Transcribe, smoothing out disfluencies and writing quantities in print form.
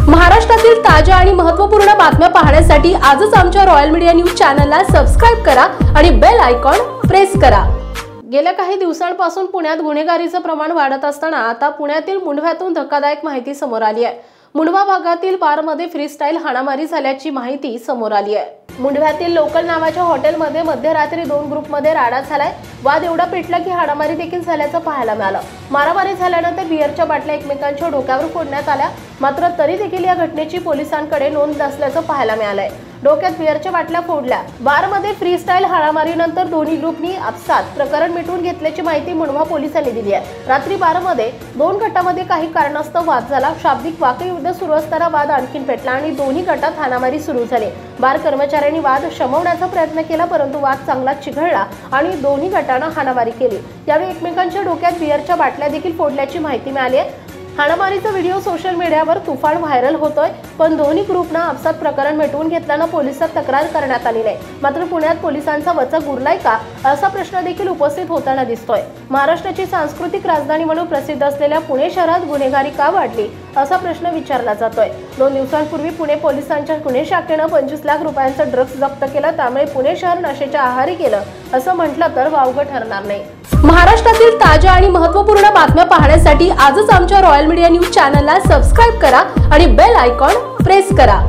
महाराष्ट्रातील ताज्या आणि महत्त्वपूर्ण बातम्या पाहण्यासाठी आजच आमच्या रॉयल मीडिया न्यूज चॅनलला सबस्क्राइब करा आणि बेल आयकॉन प्रेस करा। गेल्या काही दिवसांपासून पुण्यात गुन्हेगारीचे प्रमाण वाढत असताना आता पुण्यातील मुंढव्यातून धक्कादायक माहिती समोर आली आहे। मुंढवा भागातील बारमध्ये फ्रीस्टाईल हाणामारी झाल्याची माहिती समोर आली आहे। मुंढव्यातील लोकल नावाच्या हॉटेलमध्ये मध्यरात्री 2 ग्रुपमध्ये राडा झालाय। वाद एवढा पेटला की हाणामारी देखील झाल्याचं पाहायला मिळालं। मारामारी झाल्यानंतर बिअरच्या बाटल्या एकमेकांच्या डोक्यावर फोडण्यात आल्या, मात्र तरी देखील या घटनेची पोलिसांकडे नोंद नसल्याचं पाहायला मिळालंय। डोक्यात बिअरच्या बाटल्या फोडल्या। बारमध्ये फ्रीस्टाईल हाणामारीनंतर दोन्ही ग्रुपनी आपसात प्रकरण मिटवून घेतल्याची माहिती मुंढवा पोलिसांनी दिली आहे। रात्री बारमध्ये 2 गटांमध्ये काही कारणास्तव वाद झाला। शाब्दिक वाकयुद्ध सुरू असताना वाद आणखीन पेटला आणि दोन्ही गटात हाणामारी सुरू झाली। बार कर्मचाऱ्यांनी वाद शमवण्याचा प्रयत्न केला, परंतु वाद चांगला चिघळला आणि दोन्ही गटांना हाणामारी केली। यावेळी एकमेकांच्या डोक्यात बिअरच्या बाटल्या देखील फोडल्याची माहिती मिळाली आहे। हाणामारीचा व्हिडिओ सोशल मीडियावर तुफान व्हायरल होतोय, पण दोन्ही ग्रुपना आपसात प्रकरण मिटवून घेतल्यानं पोलिसात तक्रार करण्यात आली नाही। मात्र पुण्यात पोलिसांचा वचक उरलाय का असा प्रश्न देखील उपस्थित होताना दिसतोय। महाराष्ट्राची सांस्कृतिक राजधानी म्हणून प्रसिद्ध असलेल्या पुणे शहरात गुन्हेगारी का वाढली असा प्रश्न विचारला जातोय। 2 दिवसांपूर्वी पुणे पोलिसांच्या गुन्हे शाखेनं 25 लाख रुपयांचा ड्रग्ज जप्त केला, त्यामुळे पुणे शहर नशेच्या आहारी गेलं असं म्हटलं तर वावगं ठरणार नाही। महाराष्ट्रातील ताज्या आणि महत्त्वपूर्ण बातम्या पाहण्यासाठी आजच आमच्या रॉयल मीडिया न्यूज चॅनलला सबस्क्राइब करा आणि बेल आयकॉन प्रेस करा।